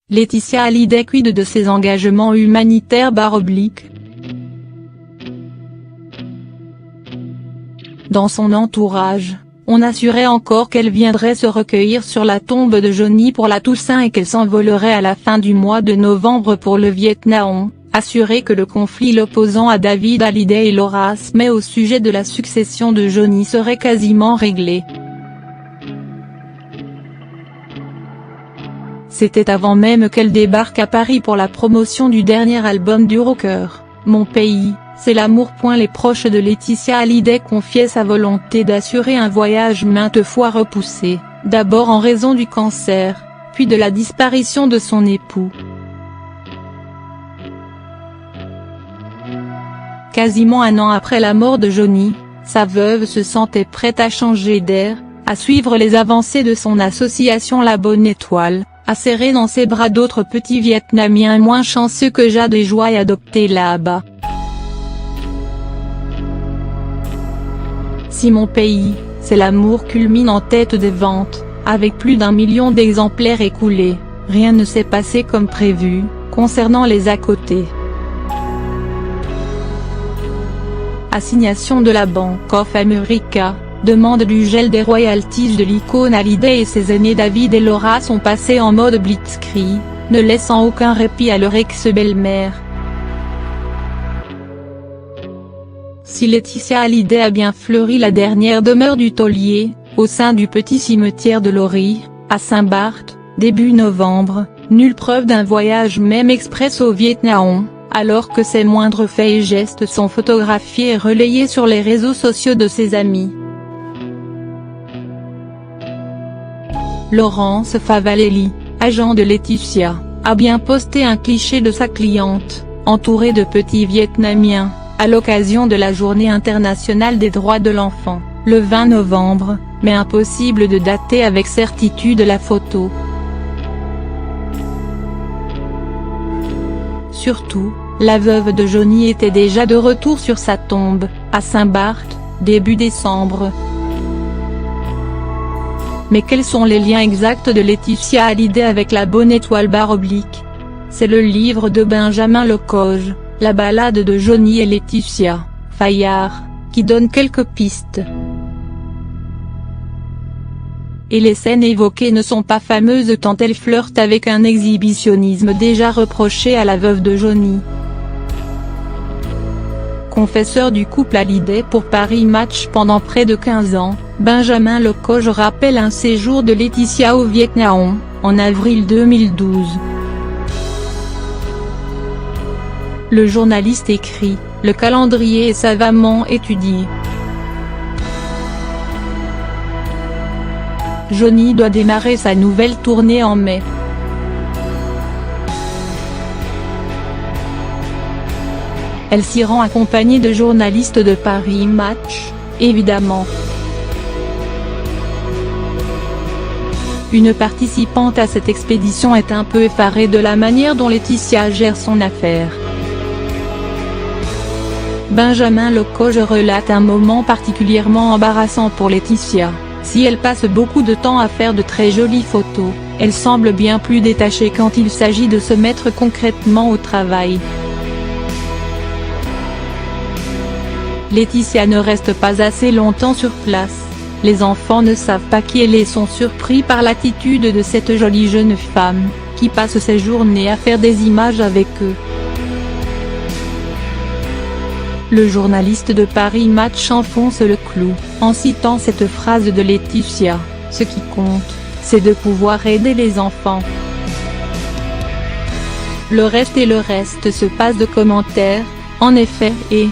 Laetitia Hallyday quid de ses engagements humanitaires /. Dans son entourage, on assurait encore qu'elle viendrait se recueillir sur la tombe de Johnny pour la Toussaint et qu'elle s'envolerait à la fin du mois de novembre pour le Vietnam, assurait que le conflit l'opposant à David Hallyday et Laura Smay au sujet de la succession de Johnny serait quasiment réglé. C'était avant même qu'elle débarque à Paris pour la promotion du dernier album du rocker, Mon pays, c'est l'amour. Les proches de Laetitia Hallyday confiaient sa volonté d'assurer un voyage maintes fois repoussé, d'abord en raison du cancer, puis de la disparition de son époux. Quasiment un an après la mort de Johnny, sa veuve se sentait prête à changer d'air, à suivre les avancées de son association La Bonne Étoile, à serrer dans ses bras d'autres petits Vietnamiens moins chanceux que Jade et Joy adoptés là-bas. Si Mon pays, c'est l'amour culmine en tête des ventes, avec plus d'1 million d'exemplaires écoulés, rien ne s'est passé comme prévu, concernant les à côté. Assignation de la Bank of America, demande du gel des royalties de l'icône Hallyday et ses aînés David et Laura sont passés en mode blitzkrieg, ne laissant aucun répit à leur ex-belle-mère. Si Laetitia Hallyday a bien fleuri la dernière demeure du taulier, au sein du petit cimetière de Laurie, à Saint-Barth, début novembre, nulle preuve d'un voyage même express au Vietnam, alors que ses moindres faits et gestes sont photographiés et relayés sur les réseaux sociaux de ses amis. Laurence Favalelli, agent de Laetitia, a bien posté un cliché de sa cliente, entourée de petits Vietnamiens, à l'occasion de la Journée internationale des droits de l'enfant, le 20 novembre, mais impossible de dater avec certitude la photo. Surtout, la veuve de Johnny était déjà de retour sur sa tombe, à Saint-Barth, début décembre. Mais quels sont les liens exacts de Laetitia Hallyday avec La Bonne Étoile /. C'est le livre de Benjamin Lecoge, La balade de Johnny et Laetitia, Fayard, qui donne quelques pistes. Et les scènes évoquées ne sont pas fameuses tant elles flirtent avec un exhibitionnisme déjà reproché à la veuve de Johnny. Confesseur du couple Hallyday pour Paris Match pendant près de 15 ans, Benjamin Lecoge rappelle un séjour de Laetitia au Vietnam, en avril 2012. Le journaliste écrit, le calendrier est savamment étudié. Johnny doit démarrer sa nouvelle tournée en mai. Elle s'y rend accompagnée de journalistes de Paris Match, évidemment. Une participante à cette expédition est un peu effarée de la manière dont Laetitia gère son affaire. Benjamin Lecoge relate un moment particulièrement embarrassant pour Laetitia. Si elle passe beaucoup de temps à faire de très jolies photos, elle semble bien plus détachée quand il s'agit de se mettre concrètement au travail. Laetitia ne reste pas assez longtemps sur place, les enfants ne savent pas qui elle est et sont surpris par l'attitude de cette jolie jeune femme, qui passe ses journées à faire des images avec eux. Le journaliste de Paris Match enfonce le clou, en citant cette phrase de Laetitia, « Ce qui compte, c'est de pouvoir aider les enfants. » Le reste se passe de commentaires, en effet, et